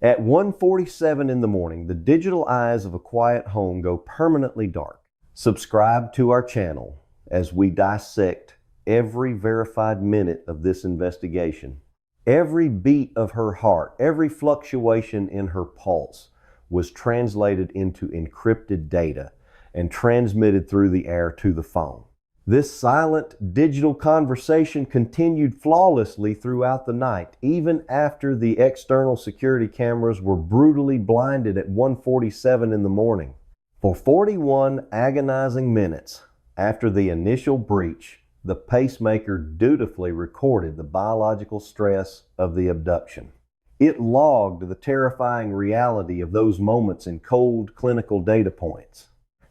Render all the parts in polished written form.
At 1:47 in the morning, the digital eyes of a quiet home go permanently dark. Subscribe to our channel as we dissect every verified minute of this investigation. Every beat of her heart, every fluctuation in her pulse was translated into encrypted data and transmitted through the air to the phone. This silent digital conversation continued flawlessly throughout the night, even after the external security cameras were brutally blinded at 1:47 in the morning. For 41 agonizing minutes after the initial breach, the pacemaker dutifully recorded the biological stress of the abduction. It logged the terrifying reality of those moments in cold clinical data points.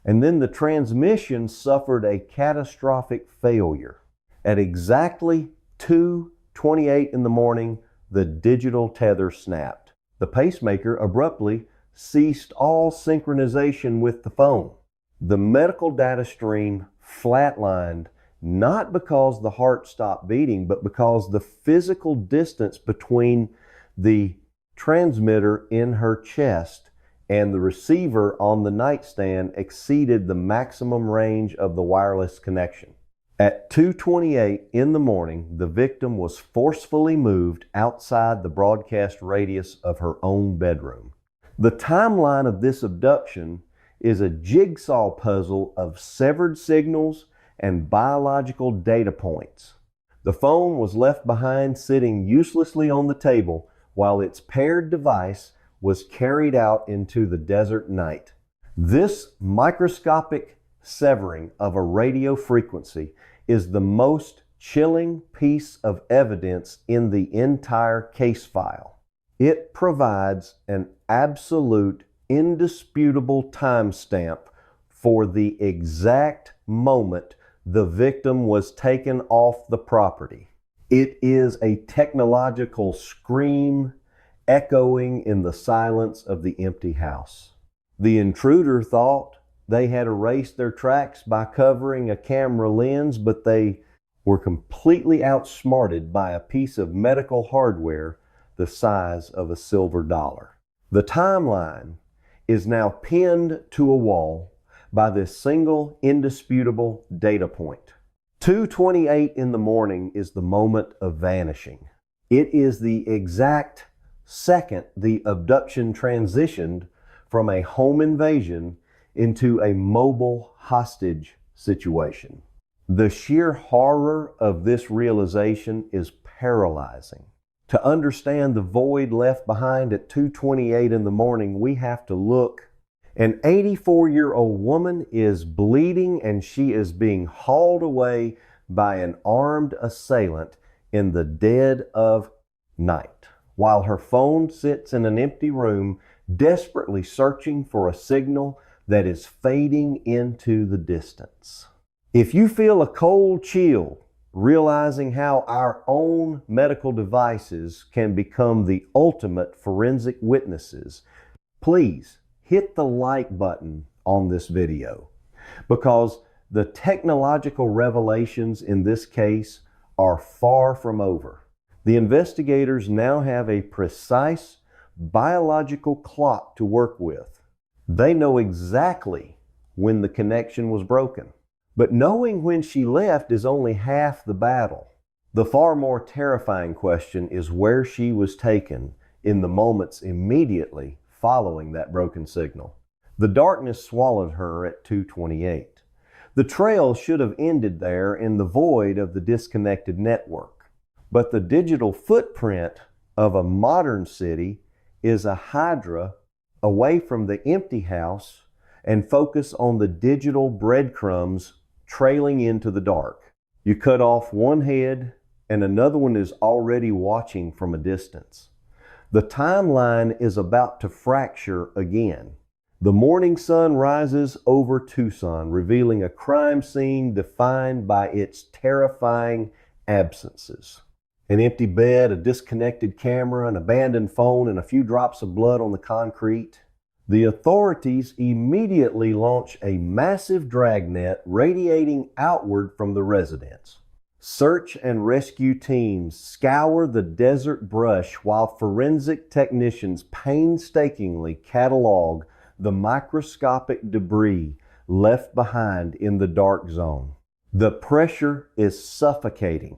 And then the transmission suffered a catastrophic failure. At exactly 2:28 in the morning, the digital tether snapped. The pacemaker abruptly ceased all synchronization with the phone. The medical data stream flatlined, not because the heart stopped beating, but because the physical distance between the transmitter in her chest and the receiver on the nightstand exceeded the maximum range of the wireless connection. At 2:28 in the morning, the victim was forcefully moved outside the broadcast radius of her own bedroom. The timeline of this abduction is a jigsaw puzzle of severed signals and biological data points. The phone was left behind sitting uselessly on the table while its paired device was carried out into the desert night. This microscopic severing of a radio frequency is the most chilling piece of evidence in the entire case file. It provides an absolute, indisputable timestamp for the exact moment the victim was taken off the property. It is a technological scream echoing in the silence of the empty house. The intruder thought they had erased their tracks by covering a camera lens, but they were completely outsmarted by a piece of medical hardware the size of a silver dollar. The timeline is now pinned to a wall by this single indisputable data point. 2:28 in the morning is the moment of vanishing. It is the exact second the abduction transitioned from a home invasion into a mobile hostage situation. The sheer horror of this realization is paralyzing. To understand the void left behind at 2:28 in the morning, we have to look. An 84-year-old woman is bleeding and she is being hauled away by an armed assailant in the dead of night, while her phone sits in an empty room, desperately searching for a signal that is fading into the distance. If you feel a cold chill realizing how our own medical devices can become the ultimate forensic witnesses, please hit the like button on this video, because the technological revelations in this case are far from over. The investigators now have a precise biological clock to work with. They know exactly when the connection was broken. But knowing when she left is only half the battle. The far more terrifying question is where she was taken in the moments immediately following that broken signal. The darkness swallowed her at 2:28. The trail should have ended there in the void of the disconnected network. But the digital footprint of a modern city is a hydra away from the empty house and focus on the digital breadcrumbs trailing into the dark. You cut off one head and another one is already watching from a distance. The timeline is about to fracture again. The morning sun rises over Tucson, revealing a crime scene defined by its terrifying absences. An empty bed, a disconnected camera, an abandoned phone, and a few drops of blood on the concrete. The authorities immediately launch a massive dragnet radiating outward from the residence. Search and rescue teams scour the desert brush while forensic technicians painstakingly catalog the microscopic debris left behind in the dark zone. The pressure is suffocating.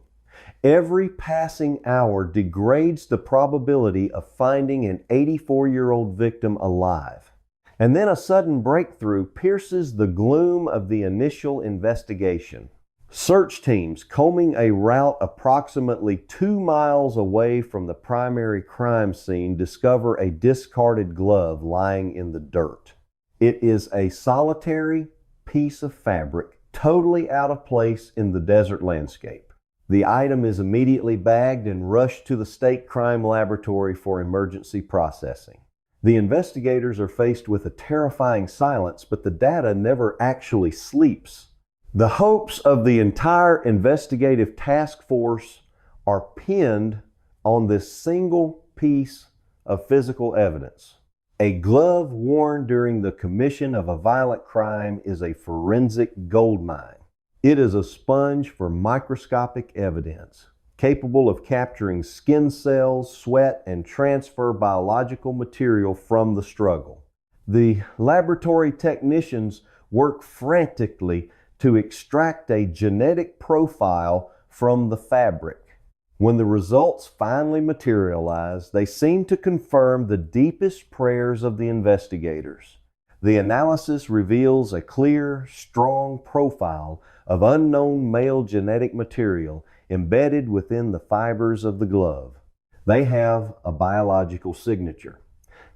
Every passing hour degrades the probability of finding an 84-year-old victim alive. And then a sudden breakthrough pierces the gloom of the initial investigation. Search teams combing a route approximately 2 miles away from the primary crime scene discover a discarded glove lying in the dirt. It is a solitary piece of fabric, totally out of place in the desert landscape. The item is immediately bagged and rushed to the state crime laboratory for emergency processing. The investigators are faced with a terrifying silence, but the data never actually sleeps. The hopes of the entire investigative task force are pinned on this single piece of physical evidence. A glove worn during the commission of a violent crime is a forensic goldmine. It is a sponge for microscopic evidence, capable of capturing skin cells, sweat, and transfer biological material from the struggle. The laboratory technicians work frantically to extract a genetic profile from the fabric. When the results finally materialize, they seem to confirm the deepest prayers of the investigators. The analysis reveals a clear, strong profile of unknown male genetic material embedded within the fibers of the glove. They have a biological signature.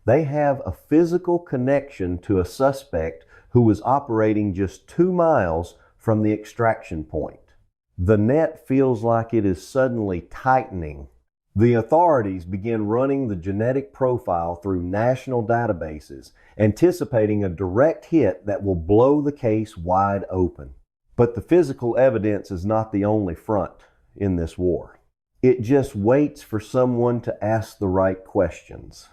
They have a physical connection to a suspect who was operating just 2 miles from the extraction point. The net feels like it is suddenly tightening. The authorities begin running the genetic profile through national databases, anticipating a direct hit that will blow the case wide open. But the physical evidence is not the only front in this war. It just waits for someone to ask the right questions.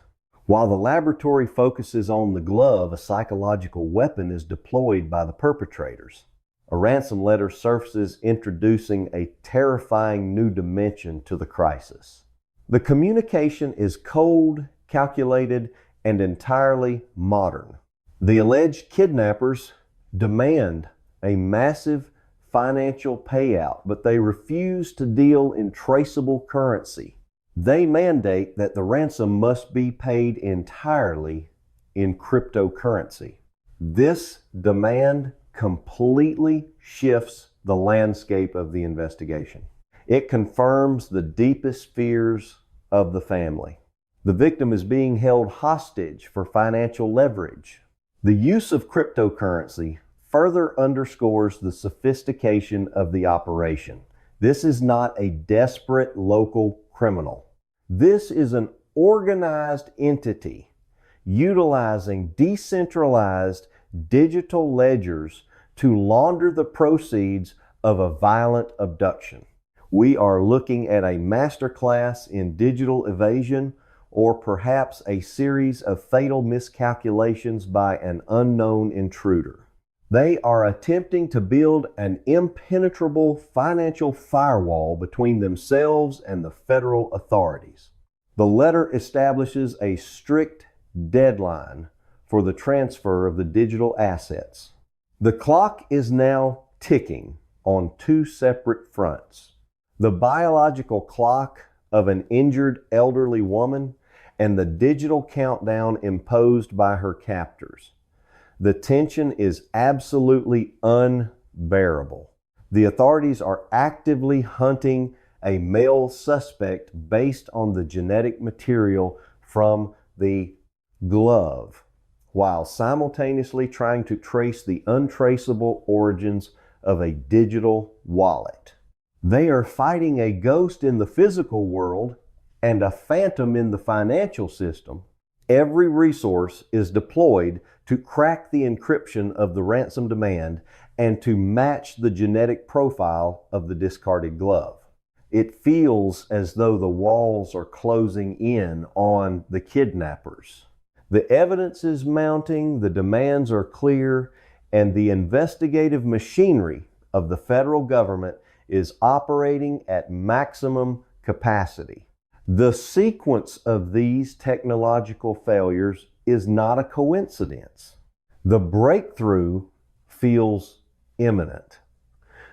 While the laboratory focuses on the glove, a psychological weapon is deployed by the perpetrators. A ransom letter surfaces, introducing a terrifying new dimension to the crisis. The communication is cold, calculated, and entirely modern. The alleged kidnappers demand a massive financial payout, but they refuse to deal in traceable currency. They mandate that the ransom must be paid entirely in cryptocurrency. This demand completely shifts the landscape of the investigation. It confirms the deepest fears of the family. The victim is being held hostage for financial leverage. The use of cryptocurrency further underscores the sophistication of the operation. This is not a desperate local criminal. This is an organized entity utilizing decentralized digital ledgers to launder the proceeds of a violent abduction. We are looking at a masterclass in digital evasion, or perhaps a series of fatal miscalculations by an unknown intruder. They are attempting to build an impenetrable financial firewall between themselves and the federal authorities. The letter establishes a strict deadline for the transfer of the digital assets. The clock is now ticking on 2 separate fronts. The biological clock of an injured elderly woman and the digital countdown imposed by her captors. The tension is absolutely unbearable. The authorities are actively hunting a male suspect based on the genetic material from the glove, while simultaneously trying to trace the untraceable origins of a digital wallet. They are fighting a ghost in the physical world and a phantom in the financial system. Every resource is deployed to crack the encryption of the ransom demand and to match the genetic profile of the discarded glove. It feels as though the walls are closing in on the kidnappers. The evidence is mounting, the demands are clear, and the investigative machinery of the federal government is operating at maximum capacity. The sequence of these technological failures is not a coincidence. The breakthrough feels imminent.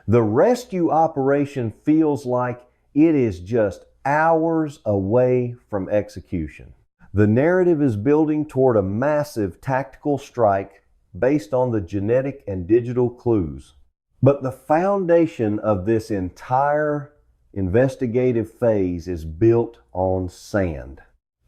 The rescue operation feels like it is just hours away from execution. The narrative is building toward a massive tactical strike based on the genetic and digital clues. But the foundation of this entire investigative phase is built on sand.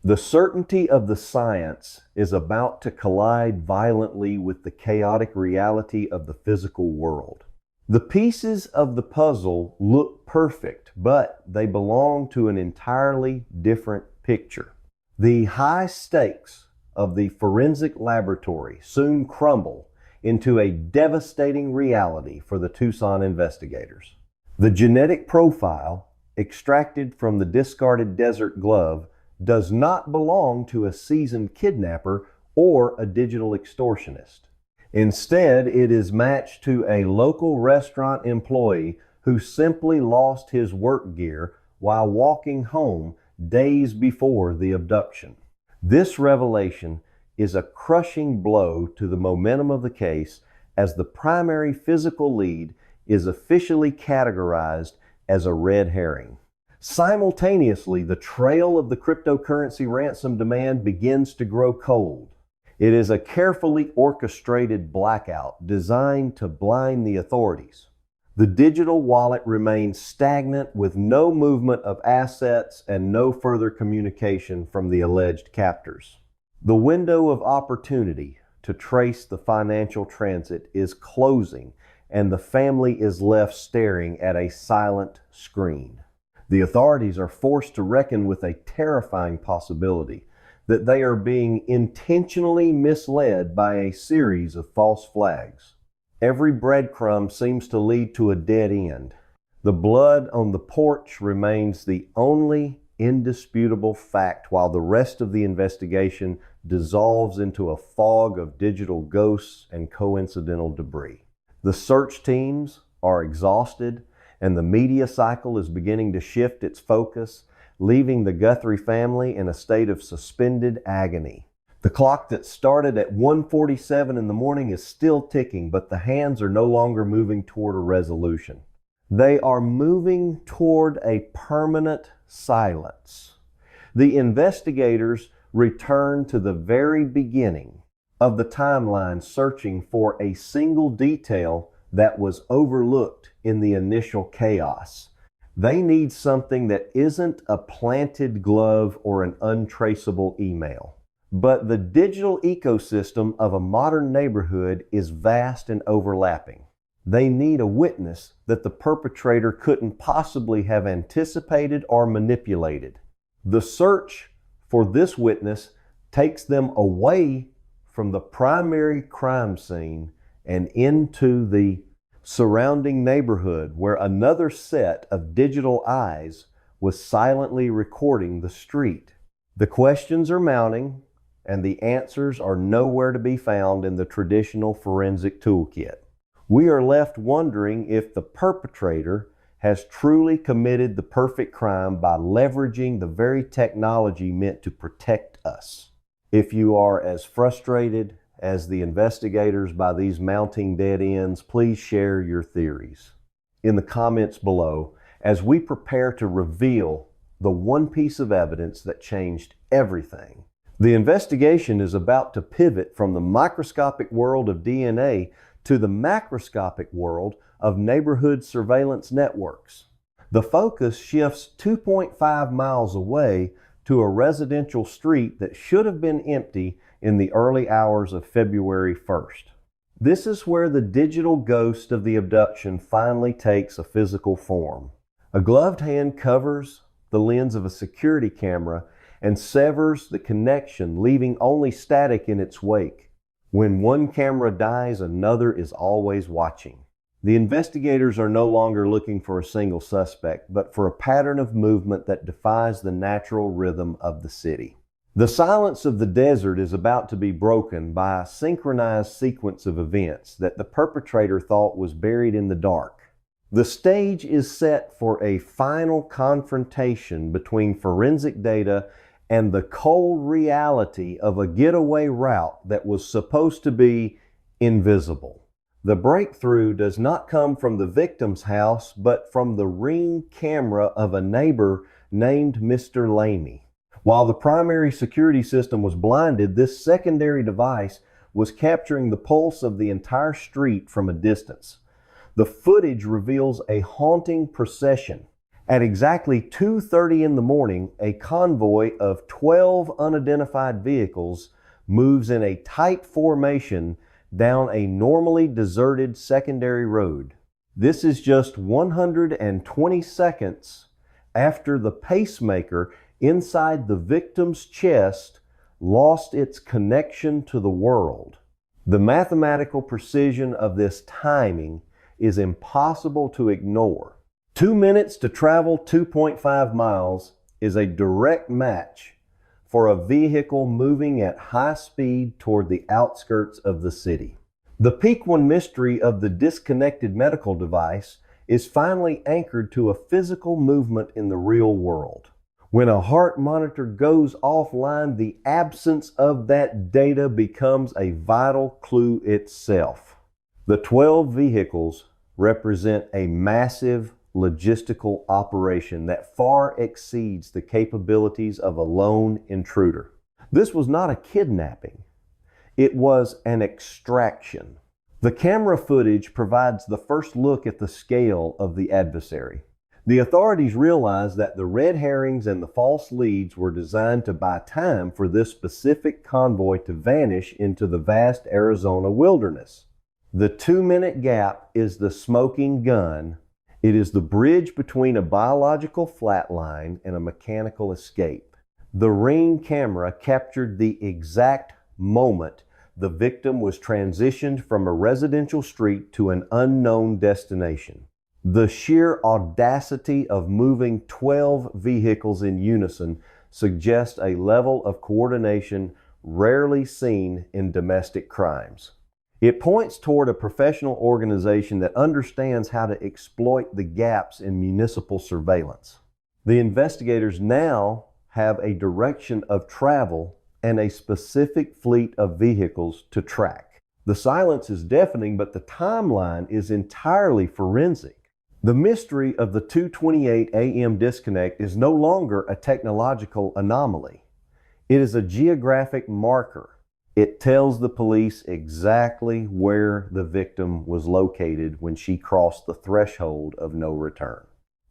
The certainty of the science is about to collide violently with the chaotic reality of the physical world. The pieces of the puzzle look perfect, but they belong to an entirely different picture. The high stakes of the forensic laboratory soon crumble into a devastating reality for the Tucson investigators. The genetic profile extracted from the discarded desert glove does not belong to a seasoned kidnapper or a digital extortionist. Instead, it is matched to a local restaurant employee who simply lost his work gear while walking home days before the abduction. This revelation is a crushing blow to the momentum of the case, as the primary physical lead is officially categorized as a red herring. Simultaneously, the trail of the cryptocurrency ransom demand begins to grow cold. It is a carefully orchestrated blackout designed to blind the authorities. The digital wallet remains stagnant with no movement of assets and no further communication from the alleged captors. The window of opportunity to trace the financial transit is closing, and the family is left staring at a silent screen. The authorities are forced to reckon with a terrifying possibility that they are being intentionally misled by a series of false flags. Every breadcrumb seems to lead to a dead end. The blood on the porch remains the only indisputable fact, while the rest of the investigation dissolves into a fog of digital ghosts and coincidental debris. The search teams are exhausted, and the media cycle is beginning to shift its focus, leaving the Guthrie family in a state of suspended agony. The clock that started at 1:47 in the morning is still ticking, but the hands are no longer moving toward a resolution. They are moving toward a permanent silence. The investigators return to the very beginning of the timeline, searching for a single detail that was overlooked in the initial chaos. They need something that isn't a planted glove or an untraceable email. But the digital ecosystem of a modern neighborhood is vast and overlapping. They need a witness that the perpetrator couldn't possibly have anticipated or manipulated. The search for this witness takes them away from the primary crime scene and into the surrounding neighborhood, where another set of digital eyes was silently recording the street. The questions are mounting, and the answers are nowhere to be found in the traditional forensic toolkit. We are left wondering if the perpetrator has truly committed the perfect crime by leveraging the very technology meant to protect us. If you are as frustrated as the investigators by these mounting dead ends, please share your theories in the comments below as we prepare to reveal the one piece of evidence that changed everything. The investigation is about to pivot from the microscopic world of DNA to the macroscopic world of neighborhood surveillance networks. The focus shifts 2.5 miles away to a residential street that should have been empty in the early hours of February 1st. This is where the digital ghost of the abduction finally takes a physical form. A gloved hand covers the lens of a security camera and severs the connection, leaving only static in its wake. When one camera dies, another is always watching. The investigators are no longer looking for a single suspect, but for a pattern of movement that defies the natural rhythm of the city. The silence of the desert is about to be broken by a synchronized sequence of events that the perpetrator thought was buried in the dark. The stage is set for a final confrontation between forensic data and the cold reality of a getaway route that was supposed to be invisible. The breakthrough does not come from the victim's house, but from the Ring camera of a neighbor named Mr. Lamy. While the primary security system was blinded, this secondary device was capturing the pulse of the entire street from a distance. The footage reveals a haunting procession. At exactly 2:30 in the morning, a convoy of 12 unidentified vehicles moves in a tight formation down a normally deserted secondary road. This is just 120 seconds after the pacemaker inside the victim's chest lost its connection to the world. The mathematical precision of this timing is impossible to ignore. 2 minutes to travel 2.5 miles is a direct match for a vehicle moving at high speed toward the outskirts of the city. The peak one mystery of the disconnected medical device is finally anchored to a physical movement in the real world. When a heart monitor goes offline, the absence of that data becomes a vital clue itself. The 12 vehicles represent a massive logistical operation that far exceeds the capabilities of a lone intruder. This was not a kidnapping. It was an extraction. The camera footage provides the first look at the scale of the adversary. The authorities realized that the red herrings and the false leads were designed to buy time for this specific convoy to vanish into the vast Arizona wilderness. The 2-minute gap is the smoking gun. It is the bridge between a biological flatline and a mechanical escape. The Ring camera captured the exact moment the victim was transitioned from a residential street to an unknown destination. The sheer audacity of moving 12 vehicles in unison suggests a level of coordination rarely seen in domestic crimes. It points toward a professional organization that understands how to exploit the gaps in municipal surveillance. The investigators now have a direction of travel and a specific fleet of vehicles to track. The silence is deafening, but the timeline is entirely forensic. The mystery of the 2:28 a.m. disconnect is no longer a technological anomaly. It is a geographic marker. It tells the police exactly where the victim was located when she crossed the threshold of no return.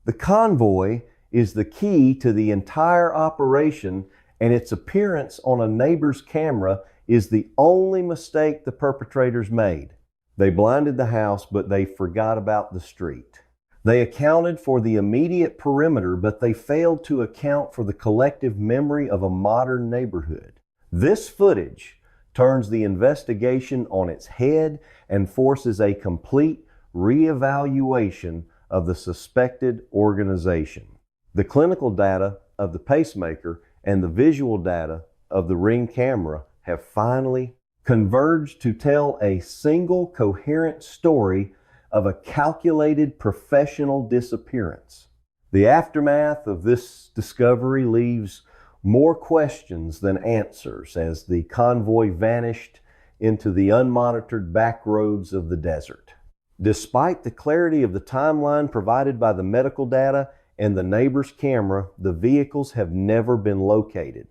The convoy is the key to the entire operation, and its appearance on a neighbor's camera is the only mistake the perpetrators made. They blinded the house, but they forgot about the street. They accounted for the immediate perimeter, but they failed to account for the collective memory of a modern neighborhood. This footage turns the investigation on its head and forces a complete reevaluation of the suspected organization. The clinical data of the pacemaker and the visual data of the Ring camera have finally converged to tell a single coherent story of a calculated professional disappearance. The aftermath of this discovery leaves more questions than answers as the convoy vanished into the unmonitored back roads of the desert. Despite the clarity of the timeline provided by the medical data and the neighbor's camera, the vehicles have never been located.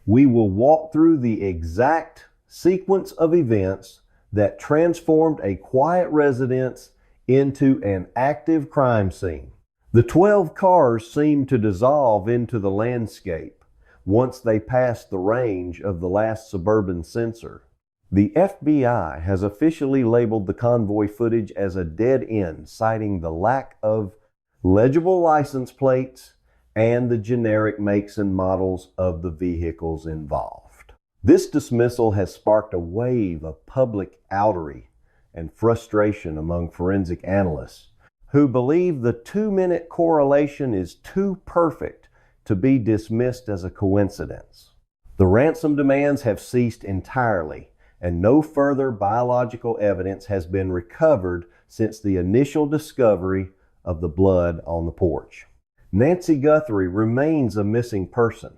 We will walk through the exact sequence of events that transformed a quiet residence into an active crime scene. The 12 cars seem to dissolve into the landscape once they pass the range of the last suburban sensor. The FBI has officially labeled the convoy footage as a dead end, citing the lack of legible license plates and the generic makes and models of the vehicles involved. This dismissal has sparked a wave of public outrage and frustration among forensic analysts who believe the 2-minute correlation is too perfect to be dismissed as a coincidence. The ransom demands have ceased entirely, and no further biological evidence has been recovered since the initial discovery of the blood on the porch. Nancy Guthrie remains a missing person,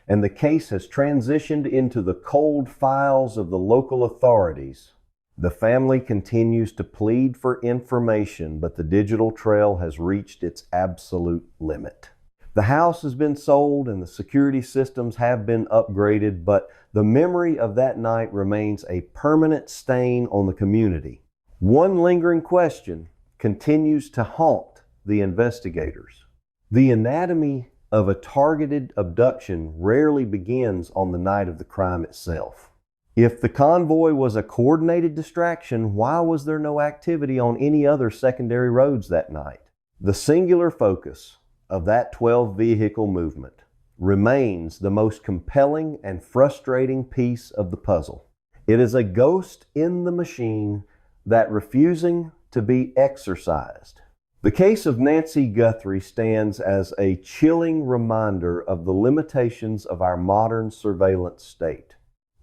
and the case has transitioned into the cold files of the local authorities. The family continues to plead for information, but the digital trail has reached its absolute limit. The house has been sold and the security systems have been upgraded, but the memory of that night remains a permanent stain on the community. One lingering question continues to haunt the investigators. The anatomy of a targeted abduction rarely begins on the night of the crime itself. If the convoy was a coordinated distraction, why was there no activity on any other secondary roads that night? The singular focus of that 12-vehicle movement remains the most compelling and frustrating piece of the puzzle. It is a ghost in the machine that refusing to be exorcised. The case of Nancy Guthrie stands as a chilling reminder of the limitations of our modern surveillance state.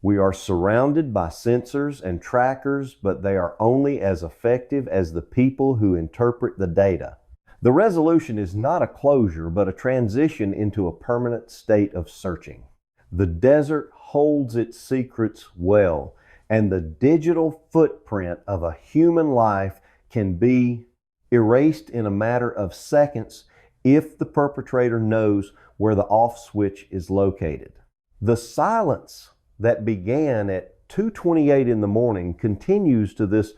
We are surrounded by sensors and trackers, but they are only as effective as the people who interpret the data. The resolution is not a closure, but a transition into a permanent state of searching. The desert holds its secrets well, and the digital footprint of a human life can be erased in a matter of seconds if the perpetrator knows where the off switch is located. The silence that began at 2:28 in the morning continues to this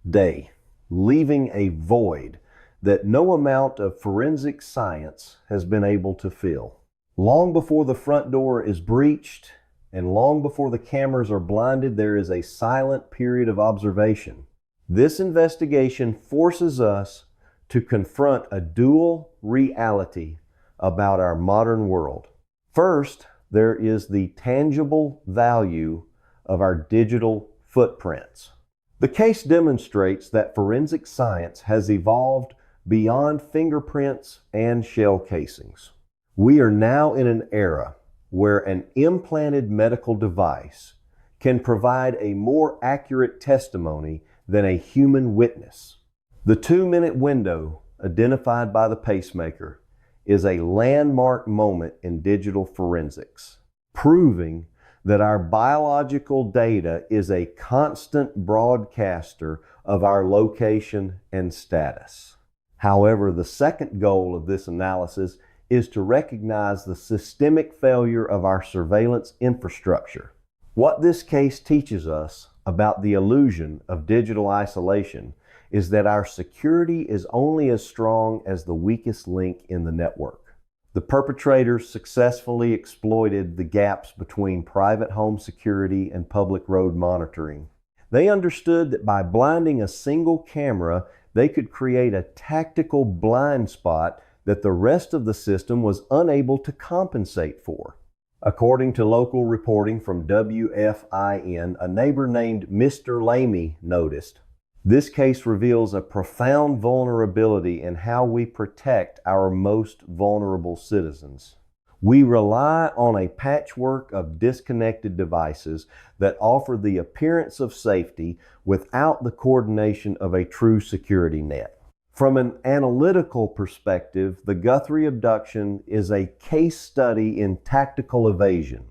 day, leaving a void that no amount of forensic science has been able to fill. Long before the front door is breached and long before the cameras are blinded, there is a silent period of observation. This investigation forces us to confront a dual reality about our modern world. First, there is the tangible value of our digital footprints. The case demonstrates that forensic science has evolved beyond fingerprints and shell casings. We are now in an era where an implanted medical device can provide a more accurate testimony than a human witness. The 2-minute window identified by the pacemaker is a landmark moment in digital forensics, proving that our biological data is a constant broadcaster of our location and status. However, the second goal of this analysis is to recognize the systemic failure of our surveillance infrastructure. What this case teaches us about the illusion of digital isolation is that our security is only as strong as the weakest link in the network. The perpetrators successfully exploited the gaps between private home security and public road monitoring. They understood that by blinding a single camera, they could create a tactical blind spot that the rest of the system was unable to compensate for. According to local reporting from WFIN, a neighbor named Mr. Lamy noticed, "This case reveals a profound vulnerability in how we protect our most vulnerable citizens. We rely on a patchwork of disconnected devices that offer the appearance of safety without the coordination of a true security net." From an analytical perspective, the Guthrie abduction is a case study in tactical evasion.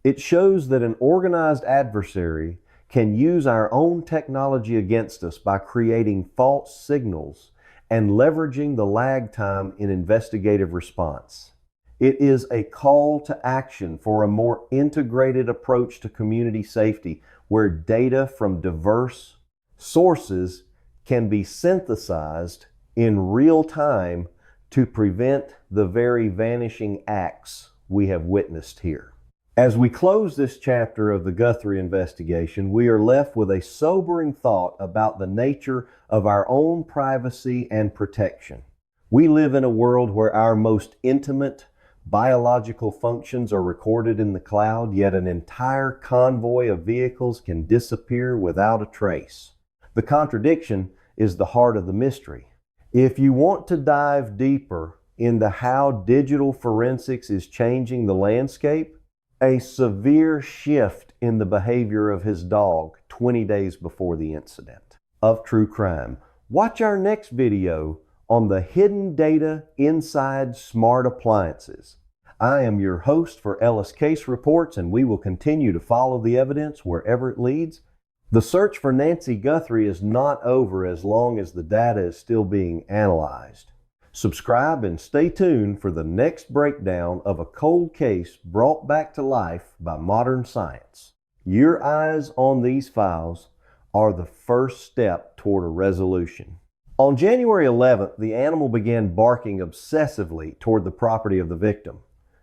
It shows that an organized adversary can use our own technology against us by creating false signals and leveraging the lag time in investigative response. It is a call to action for a more integrated approach to community safety, where data from diverse sources can be synthesized in real time to prevent the very vanishing acts we have witnessed here. As we close this chapter of the Guthrie investigation, we are left with a sobering thought about the nature of our own privacy and protection. We live in a world where our most intimate biological functions are recorded in the cloud, yet an entire convoy of vehicles can disappear without a trace. The contradiction is the heart of the mystery. If you want to dive deeper into how digital forensics is changing the landscape, a severe shift in the behavior of his dog 20 days before the incident of true crime, watch our next video on the hidden data inside smart appliances. I am your host for Ellis Case Reports, and we will continue to follow the evidence wherever it leads. The search for Nancy Guthrie is not over as long as the data is still being analyzed. Subscribe and stay tuned for the next breakdown of a cold case brought back to life by modern science. Your eyes on these files are the first step toward a resolution. On January 11th, the animal began barking obsessively toward the property of the victim.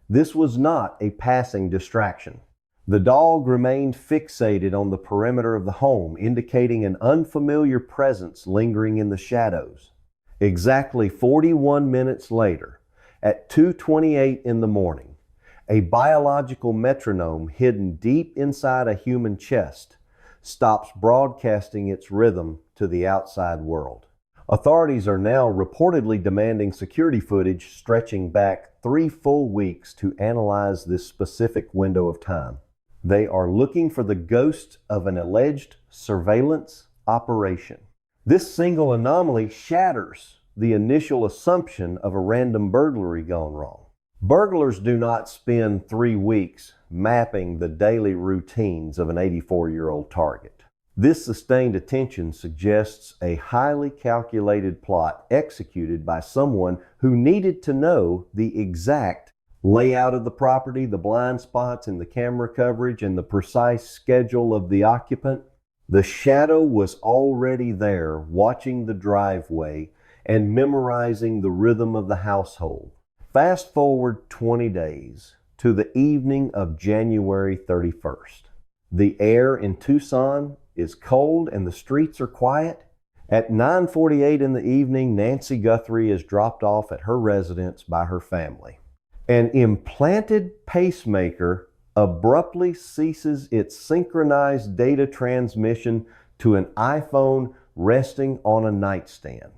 This was not a passing distraction. The dog remained fixated on the perimeter of the home, indicating an unfamiliar presence lingering in the shadows. Exactly 41 minutes later, at 2:28 in the morning, a biological metronome hidden deep inside a human chest stops broadcasting its rhythm to the outside world. Authorities are now reportedly demanding security footage stretching back 3 full weeks to analyze this specific window of time. They are looking for the ghost of an alleged surveillance operation. This single anomaly shatters the initial assumption of a random burglary gone wrong. Burglars do not spend 3 weeks mapping the daily routines of an 84-year-old target. This sustained attention suggests a highly calculated plot executed by someone who needed to know the exact layout of the property, the blind spots in the camera coverage, and the precise schedule of the occupant. The shadow was already there, watching the driveway and memorizing the rhythm of the household. Fast forward 20 days to the evening of January 31st. The air in Tucson is cold and the streets are quiet. At 9:48 in the evening, Nancy Guthrie is dropped off at her residence by her family. An implanted pacemaker abruptly ceases its synchronized data transmission to an iPhone resting on a nightstand.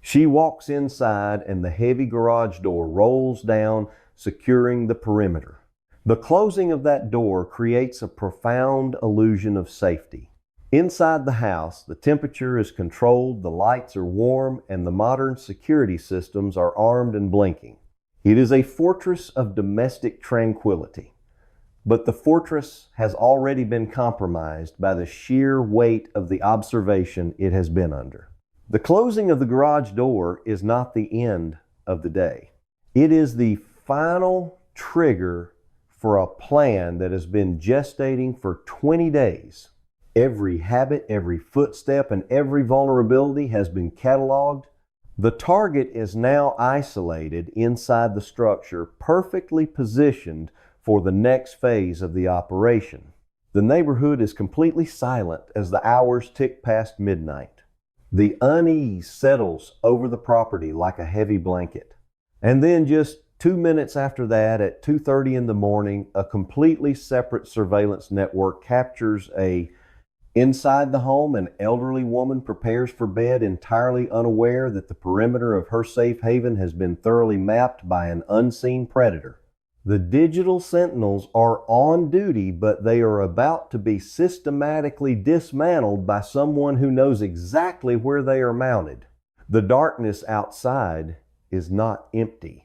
She walks inside and the heavy garage door rolls down, securing the perimeter. The closing of that door creates a profound illusion of safety. Inside the house, the temperature is controlled, the lights are warm, and the modern security systems are armed and blinking. It is a fortress of domestic tranquility. But the fortress has already been compromised by the sheer weight of the observation it has been under. The closing of the garage door is not the end of the day. It is the final trigger for a plan that has been gestating for 20 days. Every habit, every footstep, and every vulnerability has been cataloged. The target is now isolated inside the structure, perfectly positioned for the next phase of the operation. The neighborhood is completely silent as the hours tick past midnight. The unease settles over the property like a heavy blanket. And then just 2 minutes after that, at 2:30 in the morning, a completely separate surveillance network captures inside the home, an elderly woman prepares for bed, entirely unaware that the perimeter of her safe haven has been thoroughly mapped by an unseen predator. The digital sentinels are on duty, but they are about to be systematically dismantled by someone who knows exactly where they are mounted. The darkness outside is not empty.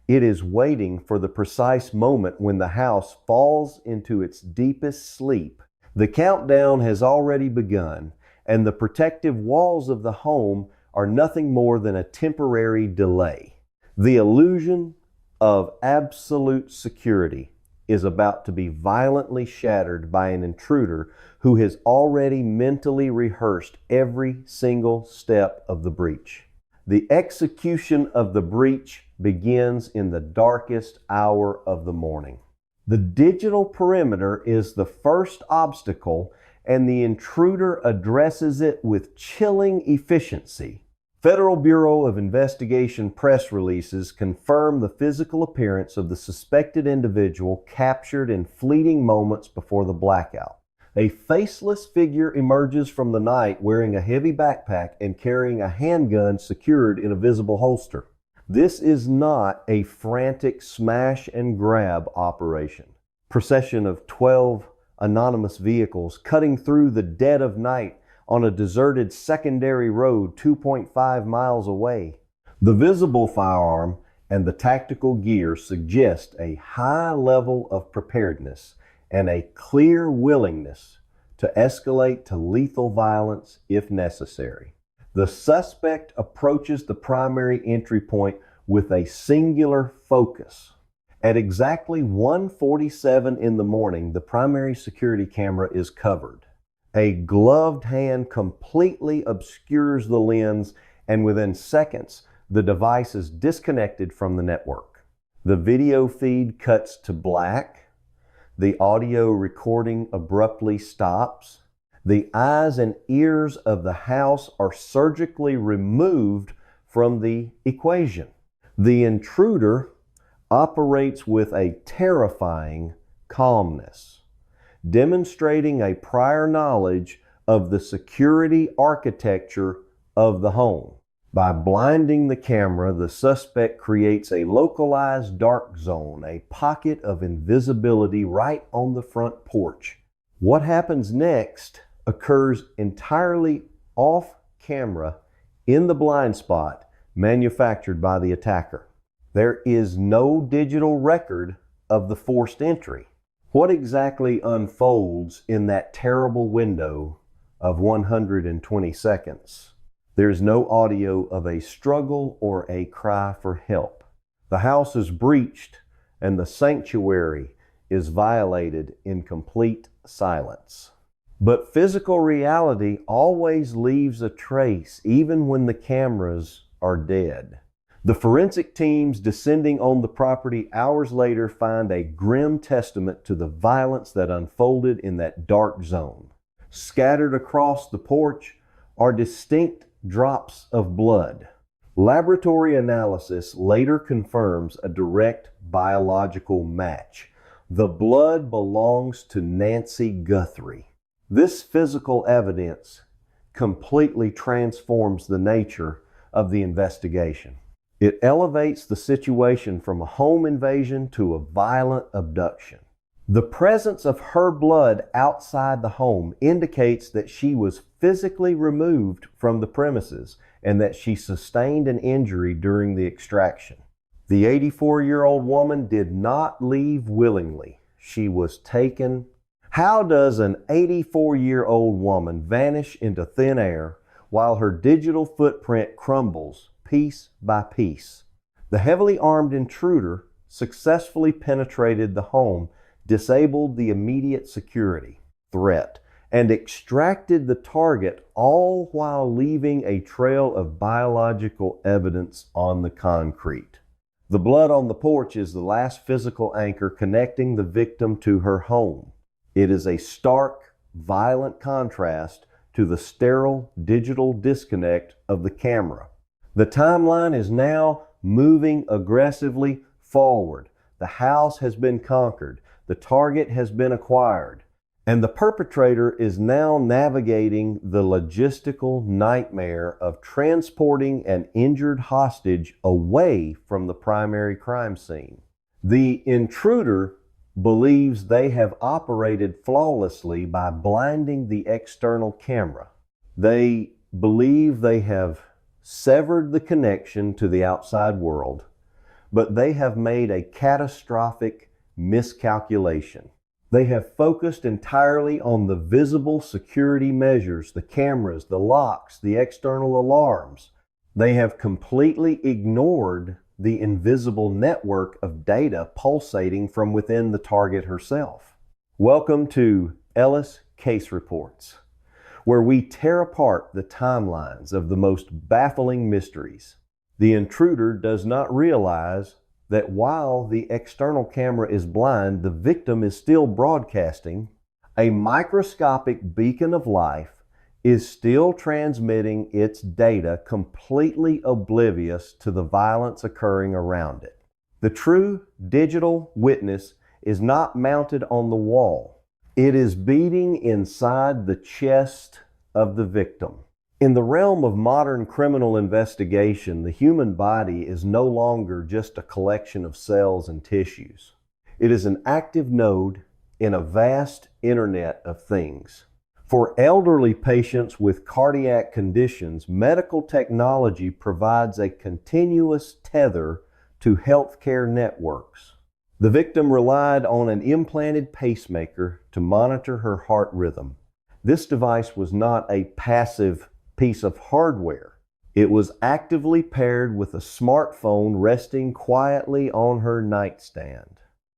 It is waiting for the precise moment when the house falls into its deepest sleep. The countdown has already begun, and the protective walls of the home are nothing more than a temporary delay. The illusion of absolute security is about to be violently shattered by an intruder who has already mentally rehearsed every single step of the breach. The execution of the breach begins in the darkest hour of the morning. The digital perimeter is the first obstacle, and the intruder addresses it with chilling efficiency. Federal Bureau of Investigation press releases confirm the physical appearance of the suspected individual captured in fleeting moments before the blackout. A faceless figure emerges from the night wearing a heavy backpack and carrying a handgun secured in a visible holster. This is not a frantic smash and grab operation. Procession of 12 anonymous vehicles cutting through the dead of night on a deserted secondary road 2.5 miles away. The visible firearm and the tactical gear suggest a high level of preparedness and a clear willingness to escalate to lethal violence if necessary. The suspect approaches the primary entry point with a singular focus. At exactly 1:47 in the morning, the primary security camera is covered. A gloved hand completely obscures the lens, and within seconds, the device is disconnected from the network. The video feed cuts to black. The audio recording abruptly stops. The eyes and ears of the house are surgically removed from the equation. The intruder operates with a terrifying calmness, demonstrating a prior knowledge of the security architecture of the home. By blinding the camera, the suspect creates a localized dark zone, a pocket of invisibility right on the front porch. What happens next occurs entirely off camera in the blind spot manufactured by the attacker. There is no digital record of the forced entry. What exactly unfolds in that terrible window of 120 seconds? There's no audio of a struggle or a cry for help. The house is breached and the sanctuary is violated in complete silence. But physical reality always leaves a trace, even when the cameras are dead. The forensic teams descending on the property hours later find a grim testament to the violence that unfolded in that dark zone. Scattered across the porch are distinct drops of blood. Laboratory analysis later confirms a direct biological match. The blood belongs to Nancy Guthrie. This physical evidence completely transforms the nature of the investigation. It elevates the situation from a home invasion to a violent abduction. The presence of her blood outside the home indicates that she was physically removed from the premises and that she sustained an injury during the extraction. The 84-year-old woman did not leave willingly. She was taken. How does an 84-year-old woman vanish into thin air while her digital footprint crumbles piece by piece? The heavily armed intruder successfully penetrated the home, disabled the immediate security threat, and extracted the target, all while leaving a trail of biological evidence on the concrete. The blood on the porch is the last physical anchor connecting the victim to her home. It is a stark, violent contrast to the sterile digital disconnect of the camera. The timeline is now moving aggressively forward. The house has been conquered. The target has been acquired. And the perpetrator is now navigating the logistical nightmare of transporting an injured hostage away from the primary crime scene. The intruder believes they have operated flawlessly by blinding the external camera. They believe they have severed the connection to the outside world, but they have made a catastrophic miscalculation. They have focused entirely on the visible security measures, the cameras, the locks, the external alarms. They have completely ignored the invisible network of data pulsating from within the target herself. Welcome to Ellis Case Reports, where we tear apart the timelines of the most baffling mysteries. The intruder does not realize that while the external camera is blind, the victim is still broadcasting. A microscopic beacon of life is still transmitting its data, completely oblivious to the violence occurring around it. The true digital witness is not mounted on the wall. It is beating inside the chest of the victim. In the realm of modern criminal investigation, the human body is no longer just a collection of cells and tissues. It is an active node in a vast internet of things. For elderly patients with cardiac conditions, medical technology provides a continuous tether to healthcare networks. The victim relied on an implanted pacemaker to monitor her heart rhythm. This device was not a passive piece of hardware. It was actively paired with a smartphone resting quietly on her nightstand.